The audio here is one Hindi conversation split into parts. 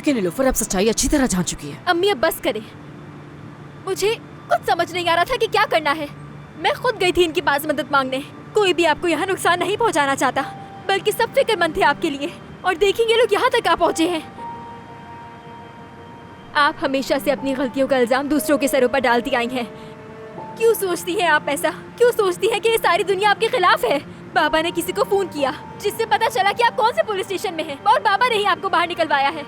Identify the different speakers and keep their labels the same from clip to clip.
Speaker 1: चुकी है नीलोफर, अब सच्चाई अच्छी तरह जान चुकी है।
Speaker 2: अम्मी अब बस करें, मुझे कुछ समझ नहीं आ रहा था कि क्या करना है। मैं खुद गई थी इनके पास मदद मांगने। कोई भी आपको यहाँ नुकसान नहीं पहुँचाना चाहता, बल्कि सब फिक्रमंद थे आपके लिए। और देखेंगे लोग यहाँ तक आ पहुँचे हैं। आप हमेशा से अपनी गलतियों का इल्जाम दूसरों के सरों पर डालती आई हैं। क्यों सोचती हैं आप ऐसा? क्यों सोचती हैं कि ये सारी दुनिया आपके खिलाफ है? बाबा ने किसी को फोन किया जिससे पता चला कि आप कौन से पुलिस स्टेशन में हैं, और बाबा ने ही आपको बाहर निकलवाया है।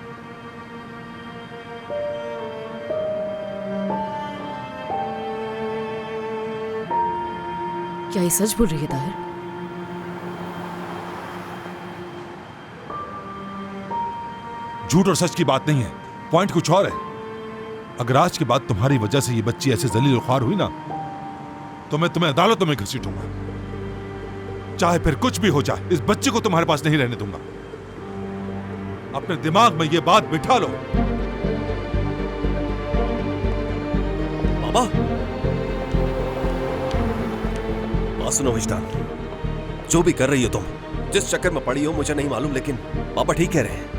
Speaker 1: क्या ये सच बोल रही है ताहिर?
Speaker 3: झूठ और सच की बात नहीं है, पॉइंट कुछ और है। अगर आज के बाद तुम्हारी वजह से ये बच्ची ऐसे जलील ख्वार हुई ना, तो मैं तुम्हें अदालतों में घसीटूंगा। चाहे फिर कुछ भी हो जाए, इस बच्चे को तुम्हारे पास नहीं रहने दूंगा। अपने दिमाग में ये बात बिठा लो।
Speaker 4: बाबा, बात सुनो विजदान, जो भी कर रही हो तुम, जिस चक्कर में पड़ी हो मुझे नहीं मालूम, लेकिन बाबा ठीक कह रहे हैं।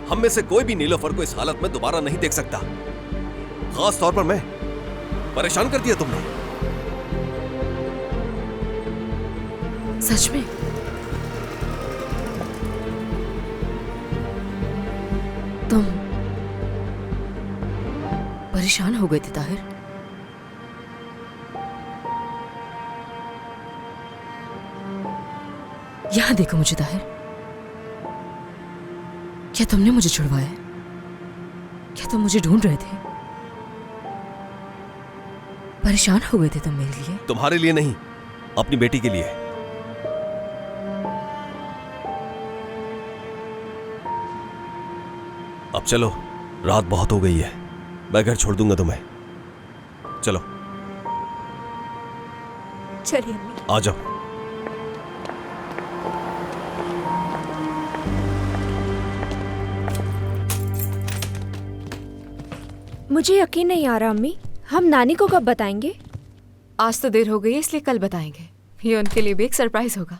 Speaker 4: हम में से कोई भी नीलोफर को इस हालत में दोबारा नहीं देख सकता। खास तौर पर मैं। परेशान कर दिया तुमने।
Speaker 1: सच में? तुम परेशान हो गए थे ताहिर? यहां देखो मुझे ताहिर, क्या तुमने मुझे छुड़वाया? क्या तुम मुझे ढूंढ रहे थे? परेशान हो गए थे तुम मेरे लिए?
Speaker 4: तुम्हारे लिए नहीं, अपनी बेटी के लिए। अब चलो, रात बहुत हो गई है, मैं घर छोड़ दूंगा तुम्हें। चलो
Speaker 2: चलिए अम्मी।
Speaker 4: आ जाओ।
Speaker 5: मुझे यकीन नहीं आ रहा अम्मी, हम नानी को कब बताएंगे?
Speaker 6: आज तो देर हो गई है, इसलिए कल बताएंगे। ये उनके लिए भी एक सरप्राइज होगा।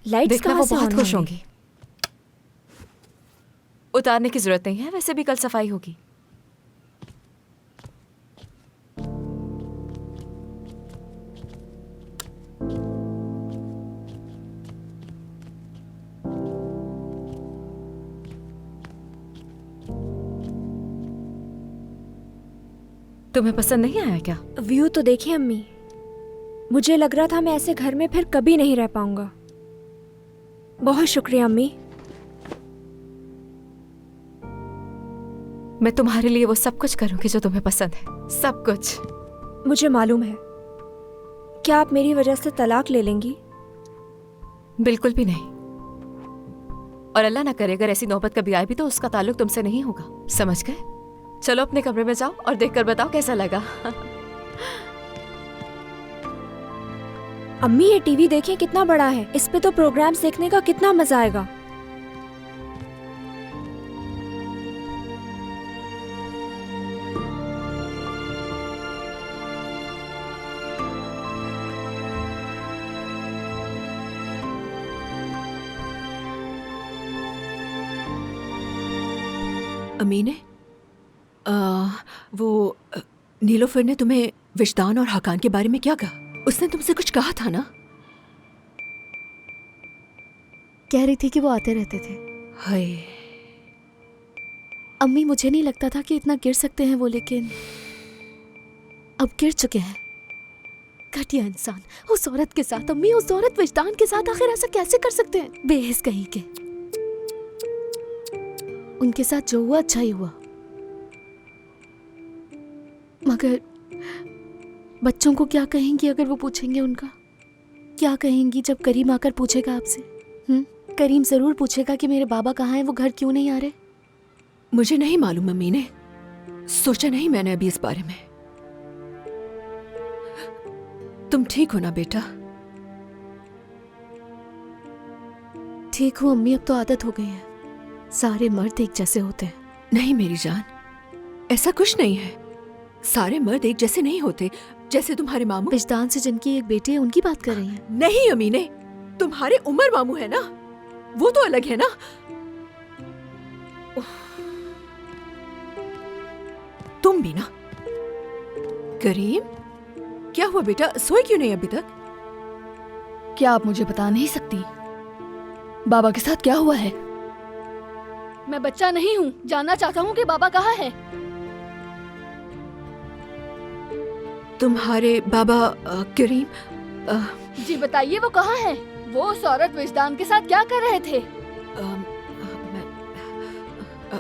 Speaker 5: लाइट्स
Speaker 6: देखना
Speaker 5: कहाँ
Speaker 6: वो
Speaker 5: से
Speaker 6: बहुत
Speaker 5: ऑन
Speaker 6: खुश
Speaker 5: होंगी?
Speaker 6: होंगी। उतारने की जरूरत नहीं है, वैसे भी कल सफाई होगी। तुम्हें पसंद नहीं आया क्या?
Speaker 5: व्यू तो देखिए अम्मी, मुझे लग रहा था मैं ऐसे घर में फिर कभी नहीं रह पाऊंगा। बहुत शुक्रिया अम्मी।
Speaker 6: मैं तुम्हारे लिए वो सब कुछ करूंगी जो तुम्हें पसंद है, सब कुछ।
Speaker 5: मुझे मालूम है। क्या आप मेरी वजह से तलाक ले लेंगी?
Speaker 6: बिल्कुल भी नहीं। और अल्लाह ना करे अगर ऐसी नौबत कभी आए भी तो उसका ताल्लुक तुमसे नहीं होगा, समझ गए? चलो अपने कमरे में जाओ और देखकर बताओ कैसा लगा।
Speaker 5: अम्मी ये टीवी देखिए कितना बड़ा है, इस पे तो प्रोग्राम्स देखने का कितना मजा आएगा।
Speaker 7: अम्मी ने नीलोफर ने तुम्हें विजदान और हकान के बारे में क्या कहा? उसने तुमसे कुछ कहा था ना?
Speaker 2: कह रही थी कि वो आते रहते थे।
Speaker 7: हाय
Speaker 2: अम्मी, मुझे नहीं लगता था कि इतना गिर सकते हैं वो, लेकिन अब गिर चुके हैं। घटिया इंसान उस औरत के साथ। अम्मी, उस औरत विजदान के साथ आखिर ऐसा कैसे कर सकते हैं? बेहिस कहीं के। उनके साथ जो हुआ अच्छा ही हुआ, मगर बच्चों को क्या कहेंगी अगर वो पूछेंगे उनका? क्या कहेंगी जब करीम आकर पूछेगा आपसे? करीम जरूर पूछेगा कि मेरे बाबा कहाँ हैं, वो घर क्यों नहीं आ रहे?
Speaker 7: मुझे नहीं मालूम अम्मी ने, सोचा नहीं मैंने अभी इस बारे में। तुम ठीक हो ना बेटा?
Speaker 2: ठीक हूँ अम्मी, अब तो आदत हो गई है। सारे मर्द एक जैसे होते हैं।
Speaker 7: नहीं मेरी जान, ऐसा कुछ नहीं है। सारे मर्द एक जैसे नहीं होते। जैसे तुम्हारे मामू।
Speaker 2: विजदान से जिनकी एक बेटी है, उनकी बात कर रही हैं?
Speaker 7: नहीं अम्मी ने, तुम्हारे उमर मामू है ना, वो तो अलग है ना। तुम भी ना। करीम, क्या हुआ बेटा, सोए क्यों नहीं अभी तक?
Speaker 8: क्या आप मुझे बता नहीं सकती बाबा के साथ क्या हुआ है? मैं बच्चा नहीं हूँ, जानना चाहता हूँ कि बाबा कहाँ है।
Speaker 7: तुम्हारे बाबा करीम,
Speaker 8: जी बताइए वो कहाँ है? वो उस औरत विजदान के साथ क्या कर रहे थे?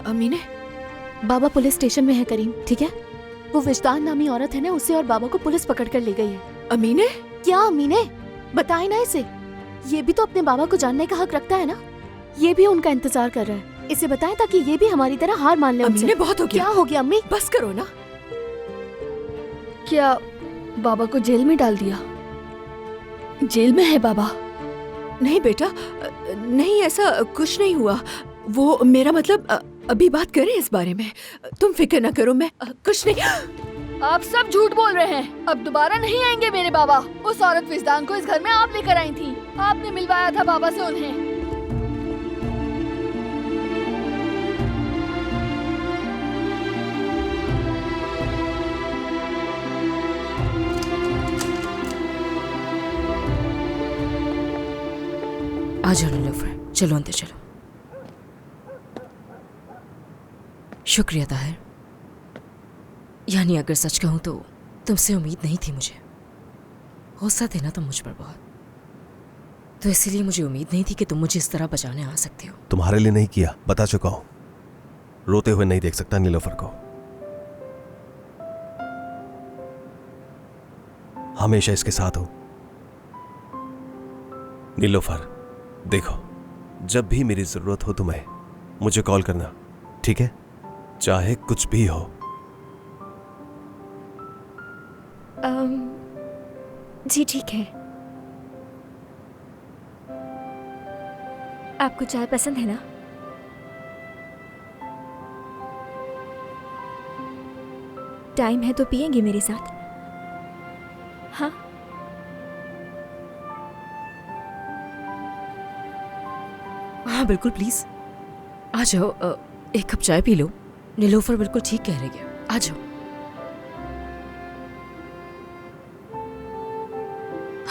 Speaker 7: अमीने,
Speaker 9: बाबा पुलिस स्टेशन में है करीम, ठीक है? वो विजदान नामी औरत है ना, उसे और बाबा को पुलिस पकड़ कर ले गई है।
Speaker 7: अमीने,
Speaker 9: क्या अमीने? बताए ना इसे, ये भी तो अपने बाबा को जानने का हक रखता है ना। ये भी उनका इंतजार कर रहा है, इसे बताएं ताकि ये भी हमारी तरह हार मान ले उनसे।
Speaker 7: अमीने बहुत हो गया।
Speaker 9: क्या हो गया अम्मी?
Speaker 7: बस करो ना।
Speaker 8: क्या बाबा को जेल में डाल दिया? जेल में है बाबा?
Speaker 7: नहीं बेटा, नहीं, ऐसा कुछ नहीं हुआ। वो मेरा मतलब, अभी बात करें इस बारे में। तुम फिक्र ना करो, मैं कुछ नहीं।
Speaker 8: आप सब झूठ बोल रहे हैं। अब दोबारा नहीं आएंगे मेरे बाबा। उस औरत विजदान को इस घर में आप लेकर आई थी, आपने मिलवाया था बाबा से उन्हें।
Speaker 1: आ जाओ नीलोफर, चलो अंदर चलो। शुक्रिया ताहिर। यानी अगर सच कहूं तो तुमसे उम्मीद नहीं थी मुझे। गुस्सा थे ना तुम मुझ पर बहुत, तो इसीलिए मुझे उम्मीद नहीं थी कि तुम मुझे इस तरह बचाने आ सकते हो।
Speaker 4: तुम्हारे लिए नहीं किया, बता चुका हूं। रोते हुए नहीं देख सकता नीलोफर को। हमेशा इसके साथ हो। नीलोफर, देखो, जब भी मेरी जरूरत हो तुम्हें मुझे कॉल करना, ठीक है? चाहे कुछ भी हो।
Speaker 2: जी ठीक है। आपको चाय पसंद है ना? टाइम है तो पिएंगे मेरे साथ? हाँ।
Speaker 1: हाँ बिल्कुल, प्लीज आ जाओ। एक कप चाय पी लो। नीलोफर बिल्कुल ठीक कह रही है, आ जाओ।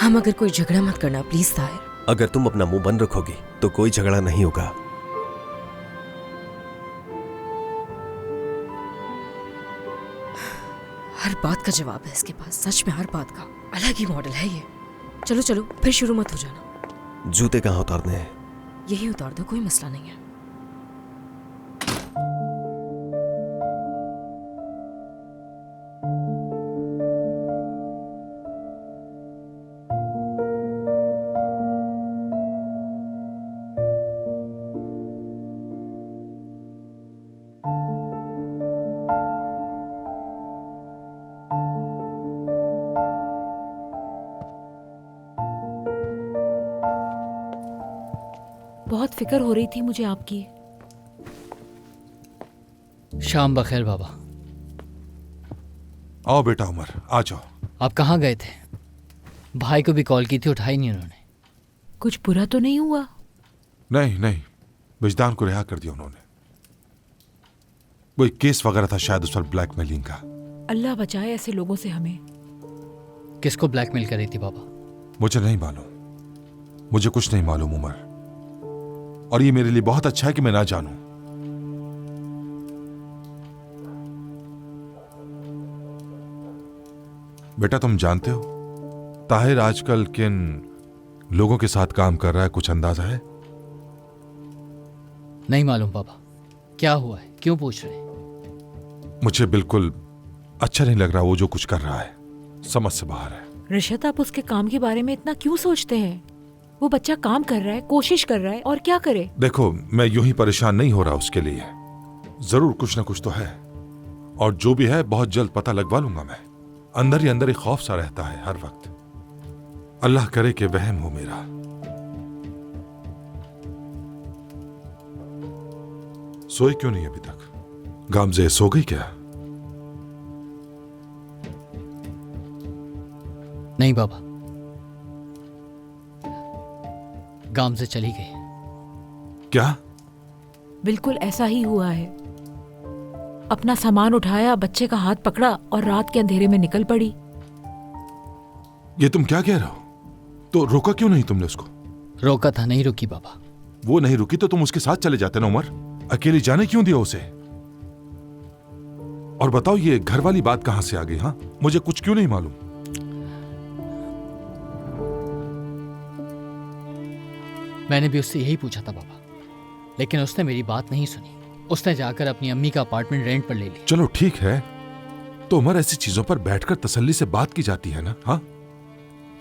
Speaker 1: हम अगर कोई झगड़ा मत करना प्लीज ताहिर।
Speaker 4: अगर तुम अपना मुंह बंद रखोगी तो कोई झगड़ा नहीं होगा।
Speaker 1: हर बात का जवाब है इसके पास, सच में हर बात का। अलग ही मॉडल है ये। चलो चलो, फिर शुरू मत हो जाना।
Speaker 4: जूते कहाँ उतारने हैं?
Speaker 1: यही उतार दो, कोई मसला नहीं है।
Speaker 10: बहुत फिक्र हो रही थी मुझे आपकी।
Speaker 11: शाम बखैर बाबा।
Speaker 3: आओ बेटा उमर, आ जाओ।
Speaker 11: आप कहाँ गए थे? भाई को भी कॉल की थी, उठाई नहीं उन्होंने।
Speaker 10: कुछ बुरा तो नहीं हुआ?
Speaker 3: नहीं नहीं, विजदान को रिहा कर दिया उन्होंने। कोई केस वगैरह था शायद उस पर, ब्लैकमेलिंग का।
Speaker 10: अल्लाह बचाए ऐसे लोगों से हमें।
Speaker 11: किसको ब्लैकमेल कर रही थी बाबा?
Speaker 3: मुझे नहीं मालूम, मुझे कुछ नहीं मालूम उमर, और ये मेरे लिए बहुत अच्छा है कि मैं ना जानूं। बेटा तुम जानते हो ताहिर आजकल किन लोगों के साथ काम कर रहा है? कुछ अंदाजा है?
Speaker 11: नहीं मालूम बाबा। क्या हुआ है, क्यों पूछ रहे?
Speaker 3: मुझे बिल्कुल अच्छा नहीं लग रहा वो जो कुछ कर रहा है, समझ से बाहर है।
Speaker 10: रिशत, आप उसके काम के बारे में इतना क्यों सोचते हैं? वो बच्चा काम कर रहा है, कोशिश कर रहा है, और क्या करे?
Speaker 3: देखो, मैं यूं ही परेशान नहीं हो रहा उसके लिए। जरूर कुछ ना कुछ तो है, और जो भी है बहुत जल्द पता लगवा लूंगा मैं। अंदर ही अंदर एक खौफ सा रहता है हर वक्त। अल्लाह करे कि वहम हो मेरा। सोई क्यों नहीं अभी तक? गामजे सो गई क्या?
Speaker 11: नहीं बाबा, गामजे चली गई।
Speaker 3: क्या?
Speaker 10: बिल्कुल ऐसा ही हुआ है। अपना सामान उठाया, बच्चे का हाथ पकड़ा और रात के अंधेरे में निकल पड़ी।
Speaker 3: ये तुम क्या कह रहे हो? तो रोका क्यों नहीं तुमने उसको?
Speaker 11: रोका था, नहीं रुकी बाबा।
Speaker 3: वो नहीं रुकी तो तुम उसके साथ चले जाते ना उमर। अकेले जाने क्यों दिया उसे? और बताओ, ये घर वाली बात कहां से आ गई? हाँ, मुझे कुछ क्यों नहीं मालूम?
Speaker 11: मैंने भी उससे यही पूछा था बाबा, लेकिन उसने मेरी बात नहीं सुनी। उसने जाकर अपनी अम्मी का अपार्टमेंट रेंट पर ले लिया।
Speaker 3: चलो ठीक है, तो उमर ऐसी चीजों पर बैठकर तसल्ली से बात की जाती है ना। हाँ,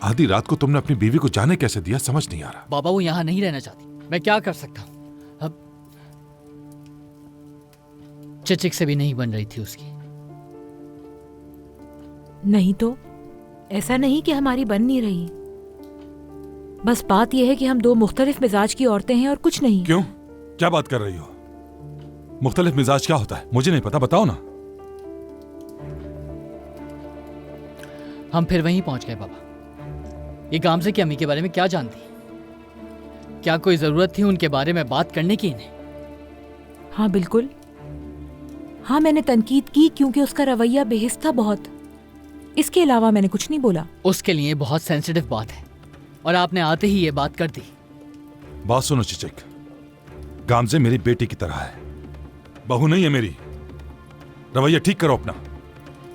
Speaker 3: आधी रात को तुमने अपनी बीवी को जाने कैसे दिया, समझ नहीं आ रहा।
Speaker 11: बाबा वो यहाँ नहीं रहना चाहती, मैं क्या कर सकता हूँ? अब चिचिक से भी नहीं बन रही थी उसकी।
Speaker 10: नहीं तो ऐसा नहीं कि हमारी बन नहीं रही, बस बात यह है कि हम दो मुख्तलिफ मिजाज की औरतें हैं और कुछ नहीं।
Speaker 3: क्यों? क्या बात कर रही हो? मुख्तलिफ मिजाज क्या होता है? मुझे नहीं पता, बताओ ना।
Speaker 11: हम फिर वहीं पहुंच गए बाबा। ये गामजे की अम्मी के बारे में क्या जानती? क्या कोई जरूरत थी उनके बारे में बात करने की इन्हें?
Speaker 10: हाँ बिल्कुल, हाँ मैंने तनकीद की क्योंकि उसका रवैया बेहिस था बहुत। इसके अलावा मैंने कुछ नहीं बोला।
Speaker 11: उसके लिए बहुत सेंसिटिव बात है और आपने आते ही ये बात कर दी।
Speaker 3: बात सुनो चिचिक, गामजे मेरी बेटी की तरह है, बहू नहीं है मेरी। रवैया ठीक करो अपना।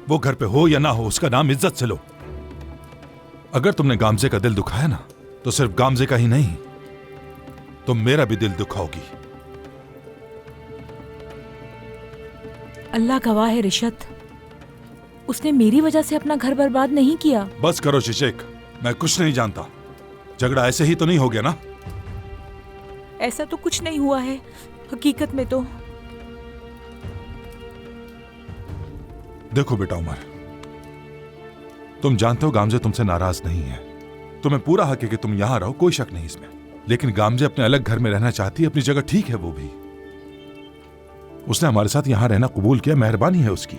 Speaker 3: वो घर पे हो या ना हो, उसका नाम इज्जत से लो। अगर तुमने गामजे का दिल दुखाया ना, तो सिर्फ गामजे का ही नहीं, तुम मेरा भी दिल दुखाओगी।
Speaker 10: अल्लाह गवाह है रिशत, उसने मेरी वजह से अपना घर बर्बाद नहीं किया।
Speaker 3: बस करो चिचिक, मैं कुछ नहीं जानता। झगड़ा ऐसे ही तो नहीं हो गया ना?
Speaker 10: ऐसा तो कुछ नहीं हुआ है हकीकत में। तो
Speaker 3: देखो बेटा उमर, तुम जानते हो गामजे तुमसे नाराज नहीं है। तुम्हें पूरा हक है कि तुम यहां रहो, कोई शक नहीं इसमें। लेकिन गामजे अपने अलग घर में रहना चाहती है, अपनी जगह ठीक है वो भी। उसने हमारे साथ यहां रहना कबूल किया, मेहरबानी है उसकी।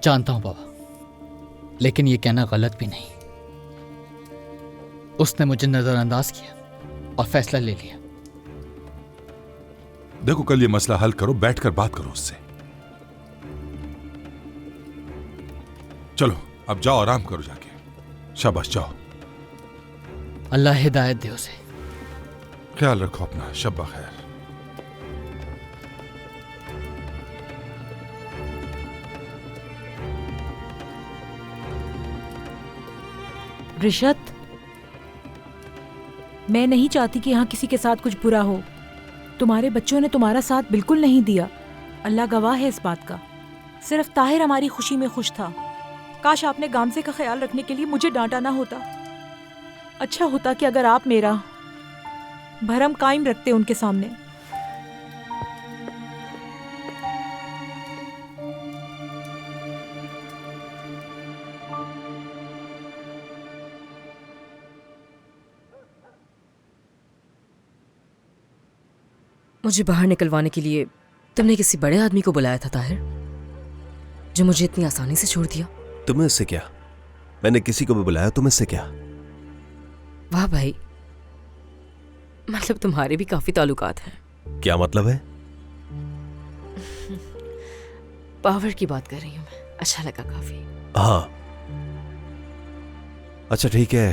Speaker 11: जानता हूं बाबा, लेकिन ये कहना गलत भी नहीं। उसने मुझे नजरअंदाज किया और फैसला ले लिया।
Speaker 3: देखो, कल ये मसला हल करो, बैठकर बात करो उससे। चलो अब जाओ, आराम करो जाके। शाबाश, जाओ।
Speaker 11: अल्लाह हिदायत दे उसे।
Speaker 3: ख्याल रखो अपना। शब खैर।
Speaker 10: रिशत, मैं नहीं चाहती कि यहाँ किसी के साथ कुछ बुरा हो। तुम्हारे बच्चों ने तुम्हारा साथ बिल्कुल नहीं दिया, अल्लाह गवाह है इस बात का। सिर्फ ताहिर हमारी खुशी में खुश था। काश आपने गामजे का ख्याल रखने के लिए मुझे डांटा ना होता। अच्छा होता कि अगर आप मेरा भरम कायम रखते उनके सामने।
Speaker 1: मुझे बाहर निकलवाने के लिए तुमने किसी बड़े आदमी को बुलाया था ताहिर, जो मुझे इतनी आसानी से छोड़ दिया?
Speaker 4: तुम्हें इससे क्या? मैंने किसी को भी बुलाया, तुम्हें इससे क्या?
Speaker 1: वाह भाई, मतलब तुम्हारे भी काफी ताल्लुकात हैं।
Speaker 4: क्या मतलब है?
Speaker 1: पावर की बात कर रही हूं मैं। अच्छा लगा काफी।
Speaker 4: हाँ, अच्छा ठीक है,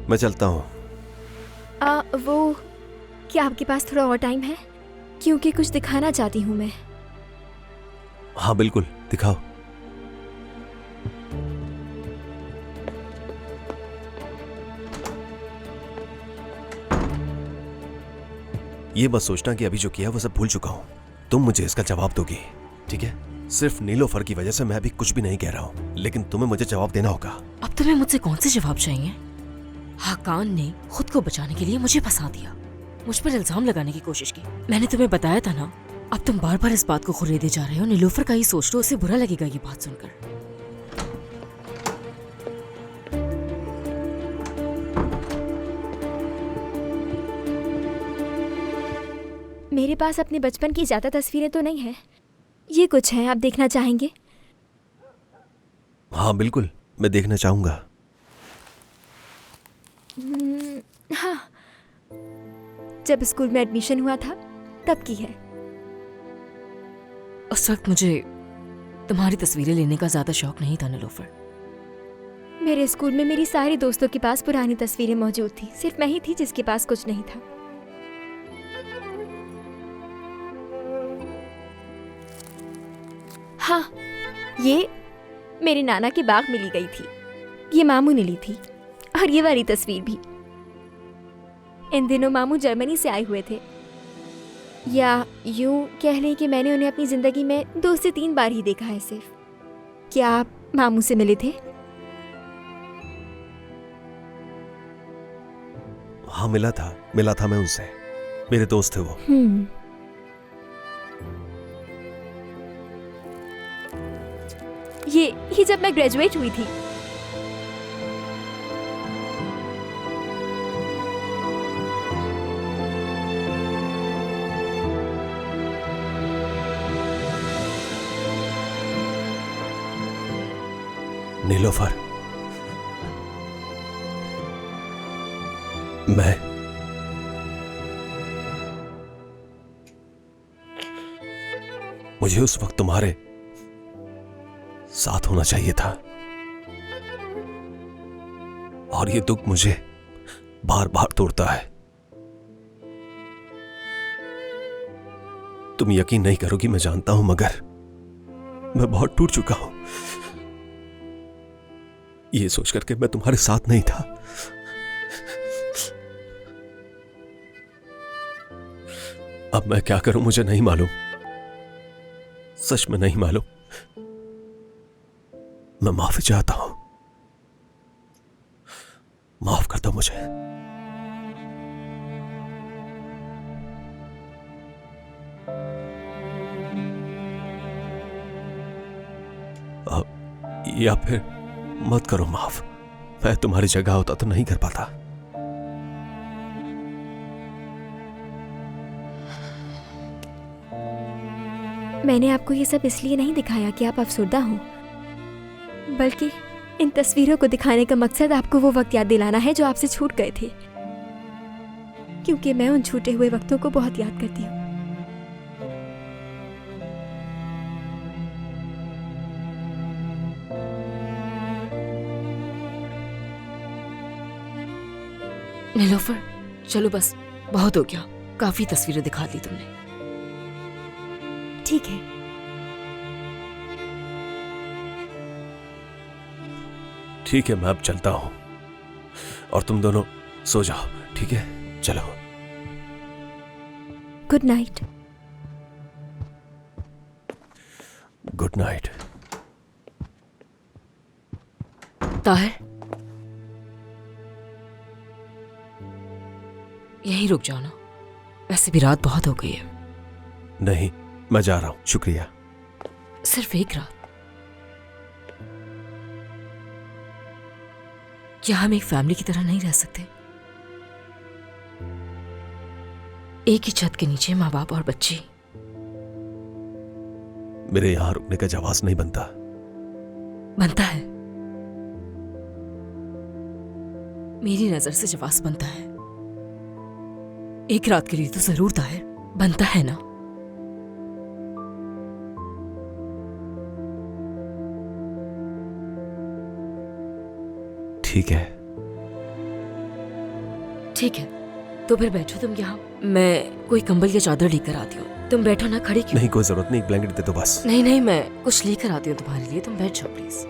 Speaker 4: मैं चलता हूं।
Speaker 5: वो क्या आपके पास थोड़ा और टाइम है? क्योंकि कुछ दिखाना चाहती हूँ मैं।
Speaker 4: हाँ बिल्कुल, दिखाओ। ये मत सोचना कि अभी जो किया वो सब भूल चुका हूं। तुम मुझे इसका जवाब दोगी, ठीक है? सिर्फ नीलोफर की वजह से मैं अभी कुछ भी नहीं कह रहा हूं, लेकिन तुम्हें मुझे जवाब देना होगा।
Speaker 1: अब तुम्हें मुझसे कौन से जवाब चाहिए? हाकान ने खुद को बचाने के लिए मुझे फंसा दिया, मुझ पर इल्जाम लगाने की कोशिश की। मैंने तुम्हें बताया था ना। अब तुम बार बार इस बात को खुरेदे जा रहे हो। नीलोफर का ही सोच लो, उसे बुरा लगेगा ये बात सुनकर।
Speaker 5: मेरे पास अपने बचपन की ज्यादा तस्वीरें तो नहीं है, ये कुछ है, आप देखना चाहेंगे?
Speaker 4: हाँ बिल्कुल, मैं देखना चाहूंगा।
Speaker 5: हाँ, जब स्कूल में एडमिशन हुआ था तब की है।
Speaker 1: उस वक्त मुझे तुम्हारी तस्वीरें लेने का ज्यादा शौक नहीं था नीलोफर।
Speaker 2: मेरे स्कूल में मेरी सारी दोस्तों के पास पुरानी तस्वीरें मौजूद थी, सिर्फ मैं ही थी जिसके पास कुछ नहीं था। हाँ, ये मेरे नाना के बाग में ली गई थी, ये मामू ने ली थी, और ये वाली तस्वीर भी। इन दिनों मामू जर्मनी से आए हुए थे, या यूं कह लें कि मैंने उन्हें अपनी जिंदगी में 2 से 3 बार ही देखा है सिर्फ। क्या आप मामू से मिले थे?
Speaker 4: हाँ, मिला था मैं उनसे। मेरे दोस्त थे वो।
Speaker 2: ये जब मैं ग्रेजुएट हुई थी।
Speaker 4: नीलोफर, मुझे उस वक्त तुम्हारे साथ होना चाहिए था, और ये दुख मुझे बार बार तोड़ता है। तुम यकीन नहीं करोगी, मैं जानता हूं, मगर मैं बहुत टूट चुका हूं। ये सोच करके मैं तुम्हारे साथ नहीं था। अब मैं क्या करूं मुझे नहीं मालूम, सच में नहीं मालूम। मैं माफी चाहता हूं, माफ कर दो मुझे। या फिर मत करो माफ। मैं तुम्हारी जगह होता तो नहीं कर पाता।
Speaker 2: मैंने आपको ये सब इसलिए नहीं दिखाया कि आप अफसरदा हो, बल्कि इन तस्वीरों को दिखाने का मकसद आपको वो वक्त याद दिलाना है जो आपसे छूट गए थे, क्योंकि मैं उन छूटे हुए वक्तों को बहुत याद करती हूँ।
Speaker 1: नीलोफर, चलो बस, बहुत हो गया, काफी तस्वीरें दिखा दी तुमने।
Speaker 2: ठीक है।
Speaker 4: ठीक है, मैं अब चलता हूं, और तुम दोनों सो जाओ, ठीक है? चलो,
Speaker 2: good night.
Speaker 4: Good night.
Speaker 1: Tahir, यहीं रुक जाओ ना, वैसे भी रात बहुत हो गई है।
Speaker 4: नहीं, मैं जा रहा हूं, शुक्रिया।
Speaker 1: सिर्फ एक रात? क्या हम एक फैमिली की तरह नहीं रह सकते? एक ही छत के नीचे माँ बाप और बच्ची।
Speaker 4: मेरे यहां रुकने का जवाब नहीं बनता।
Speaker 1: बनता है, मेरी नजर से जवाब बनता है। एक रात के लिए तो जरूर ताहिर, बनता है ना?
Speaker 4: ठीक है।
Speaker 1: ठीक है, तो फिर बैठो तुम यहाँ, मैं कोई कंबल या चादर लेकर आती हूँ। तुम बैठो ना, खड़े क्यों?
Speaker 4: नहीं, कोई जरूरत नहीं, ब्लैंकेट दे दो बस।
Speaker 1: नहीं नहीं, मैं कुछ लेकर आती हूँ तुम्हारे लिए, तुम बैठ जाओ प्लीज।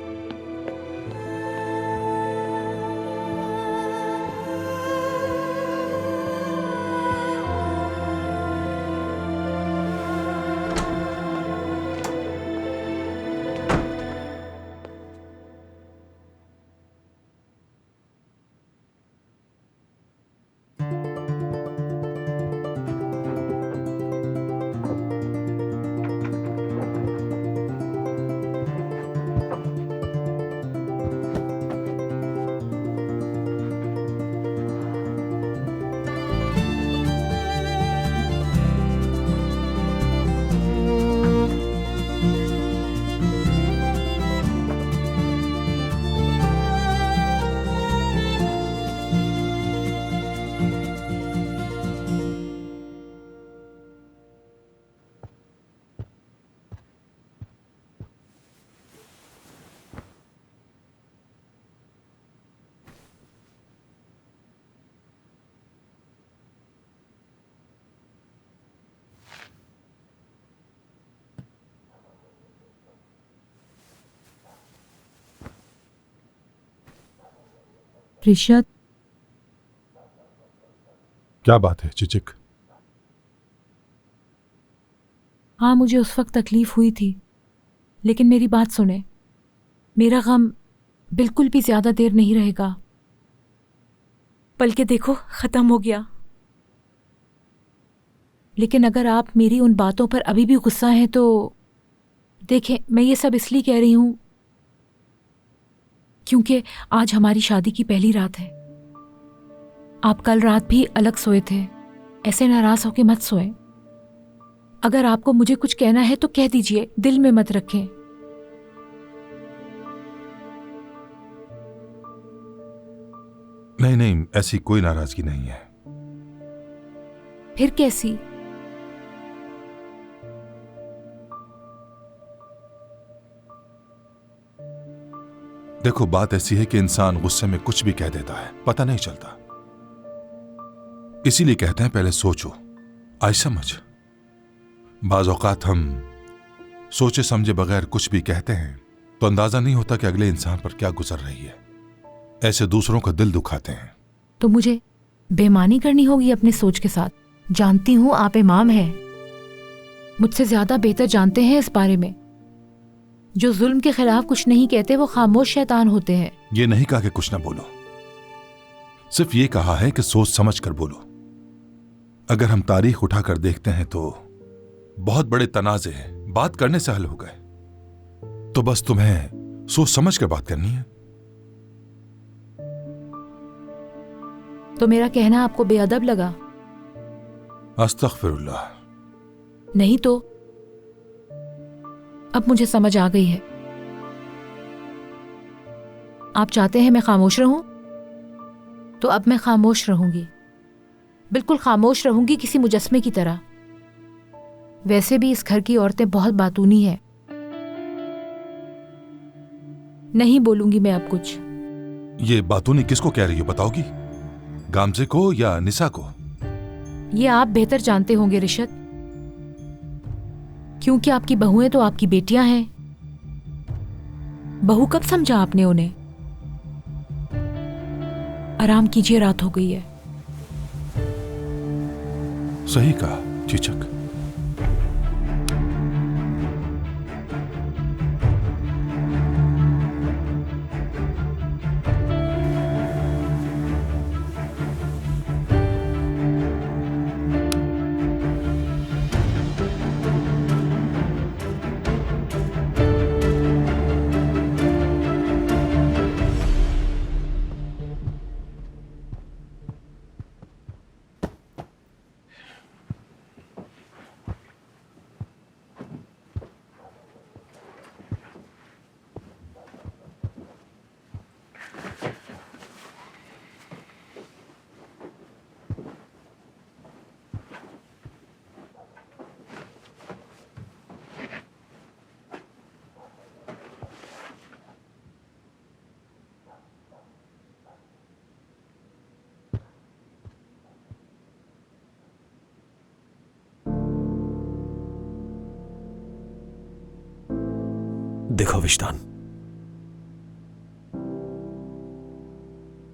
Speaker 10: रिशद,
Speaker 3: क्या बात है चिचिक?
Speaker 10: हाँ मुझे उस वक्त तकलीफ हुई थी, लेकिन मेरी बात सुने, मेरा गम बिल्कुल भी ज्यादा देर नहीं रहेगा, बल्कि देखो खत्म हो गया। लेकिन अगर आप मेरी उन बातों पर अभी भी गुस्सा हैं तो देखें, मैं ये सब इसलिए कह रही हूं क्योंकि आज हमारी शादी की पहली रात है। आप कल रात भी अलग सोए थे, ऐसे नाराज होकर मत सोएं। अगर आपको मुझे कुछ कहना है तो कह दीजिए, दिल में मत रखें।
Speaker 3: नहीं नहीं, ऐसी कोई नाराजगी नहीं है।
Speaker 10: फिर कैसी?
Speaker 3: देखो, बात ऐसी है कि इंसान गुस्से में कुछ भी कह देता है, पता नहीं चलता। इसीलिए कहते हैं पहले सोचो, आज समझ। बाज औकात हम सोचे समझे बगैर कुछ भी कहते हैं तो अंदाजा नहीं होता कि अगले इंसान पर क्या गुजर रही है। ऐसे दूसरों का दिल दुखाते हैं।
Speaker 10: तो मुझे बेईमानी करनी होगी अपने सोच के साथ। जानती हूं आप इमाम हैं, मुझसे ज्यादा बेहतर जानते हैं इस बारे में। जो जुल्म के खिलाफ कुछ नहीं कहते वो खामोश शैतान होते हैं।
Speaker 3: ये नहीं कहा कि कुछ ना बोलो, सिर्फ ये कहा है कि सोच समझ कर बोलो। अगर हम तारीख उठाकर देखते हैं तो बहुत बड़े तनाजे बात करने से हल हो गए। तो बस तुम्हें सोच समझ कर बात करनी है।
Speaker 10: तो मेरा कहना आपको बेअदब लगा?
Speaker 3: अस्तगफिरुल्लाह।
Speaker 10: नहीं तो अब मुझे समझ आ गई है। आप चाहते हैं मैं खामोश रहूं, तो अब मैं खामोश रहूंगी, बिल्कुल खामोश रहूंगी, किसी मुजस्मे की तरह। वैसे भी इस घर की औरतें बहुत बातूनी हैं। नहीं बोलूंगी मैं अब कुछ।
Speaker 3: ये बातूनी किसको कह रही हो, बताओगी? गामजे को या निसा को?
Speaker 10: ये आप बेहतर जानते होंगे रिशद, क्योंकि आपकी बहुएं तो आपकी बेटियां हैं। बहू कब समझा आपने उन्हें? आराम कीजिए, रात हो गई है।
Speaker 3: सही कहा चिचक।
Speaker 4: देखो विश्तान,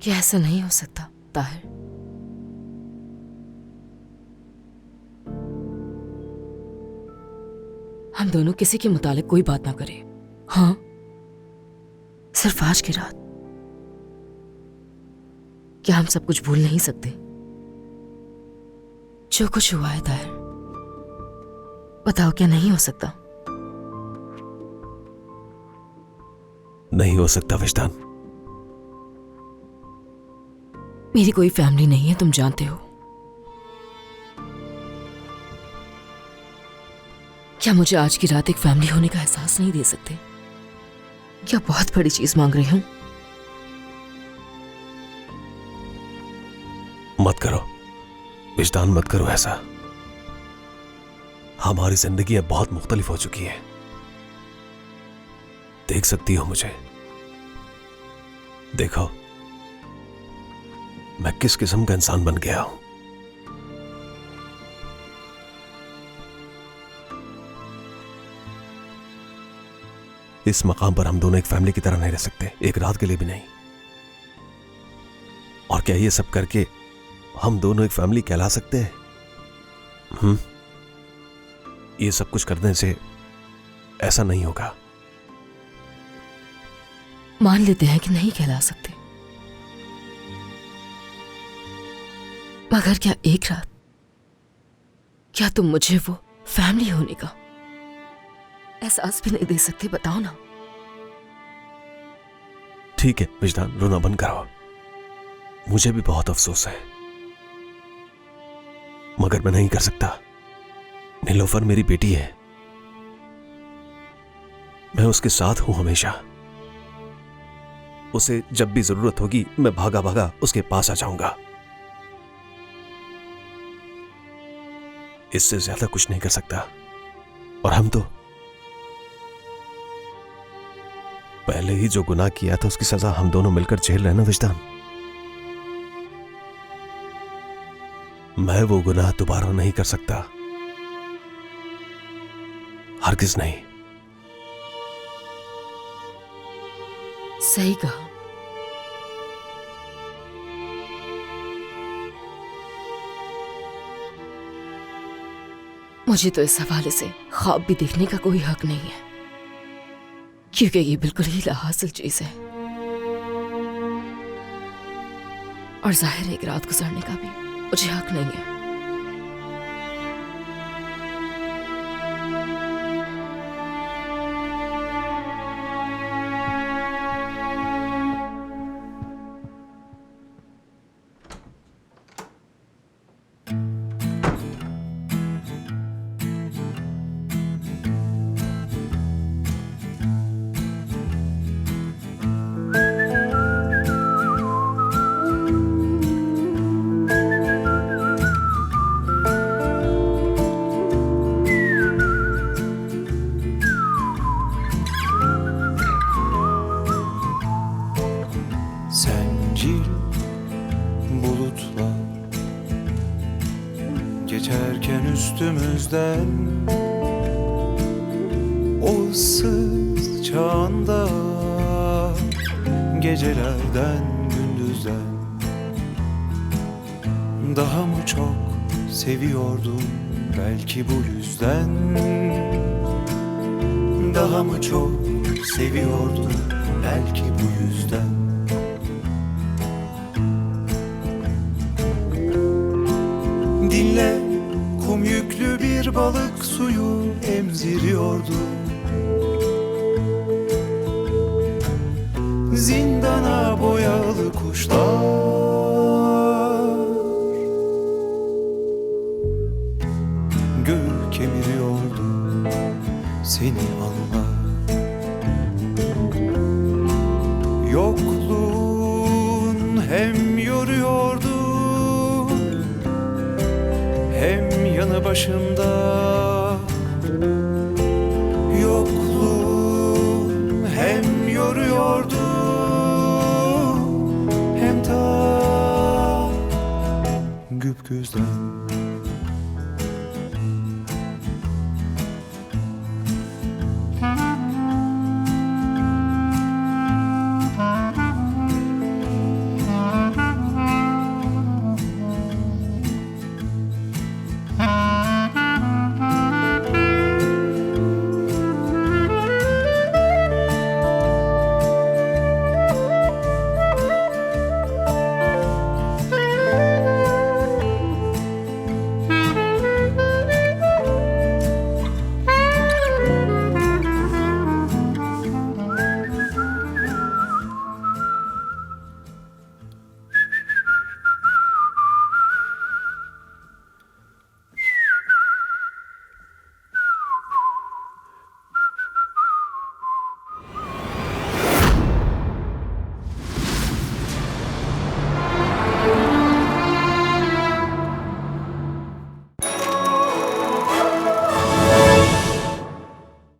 Speaker 1: क्या ऐसा नहीं हो सकता ताहिर? हम दोनों किसी के मुतालिक कोई बात ना करें। हाँ, सिर्फ आज की रात। क्या हम सब कुछ भूल नहीं सकते? जो कुछ हुआ है ताहिर, बताओ क्या नहीं हो सकता?
Speaker 4: नहीं हो सकता विश्तान।
Speaker 1: मेरी कोई फैमिली नहीं है, तुम जानते हो। क्या मुझे आज की रात एक फैमिली होने का एहसास नहीं दे सकते? क्या बहुत बड़ी चीज मांग रही हूं?
Speaker 4: मत करो विश्तान, मत करो ऐसा। हमारी जिंदगी अब बहुत मुख्तलिफ हो चुकी है। देख सकती हो मुझे, देखो मैं किस किस्म का इंसान बन गया हूं। इस मकाम पर हम दोनों एक फैमिली की तरह नहीं रह सकते, एक रात के लिए भी नहीं। और क्या ये सब करके हम दोनों एक फैमिली कहला सकते हैं? ये सब कुछ करने से ऐसा नहीं होगा।
Speaker 1: मान लेते हैं कि नहीं कहला सकते, मगर क्या एक रात, क्या तुम मुझे वो फैमिली होने का एहसास भी नहीं दे सकते? बताओ ना।
Speaker 4: ठीक है विजदान, रोना बंद करो। मुझे भी बहुत अफसोस है, मगर मैं नहीं कर सकता। नीलोफर मेरी बेटी है, मैं उसके साथ हूं हमेशा। उसे जब भी जरूरत होगी मैं भागा भागा उसके पास आ जाऊंगा। इससे ज्यादा कुछ नहीं कर सकता। और हम तो पहले ही जो गुनाह किया था उसकी सजा हम दोनों मिलकर झेल रहे हैं ना विजदान। मैं वो गुनाह दोबारा नहीं कर सकता, हरगिज नहीं।
Speaker 1: सही कहा। मुझे तो इस हवाले से ख्वाब भी देखने का कोई हक नहीं है, क्योंकि ये बिल्कुल ही लाहासिल चीज है। और जाहिर है एक रात गुजारने का भी मुझे हक नहीं है।
Speaker 12: Sencil bulutlar geçerken üstümüzden, o ıssız çağında gecelerden gündüzden daha mı çok seviyordum belki bu yüzden, daha mı çok seviyordum belki bu yüzden. Dinle, kum yüklü bir balık suyu emziriyordu. Zindana boyalı kuşlar göğü kemiriyordu, seni anlar. Yokluğun hem yoruyordu, hem yanı başımda. Yokluğun hem yoruyordu, hem ta güp gözden.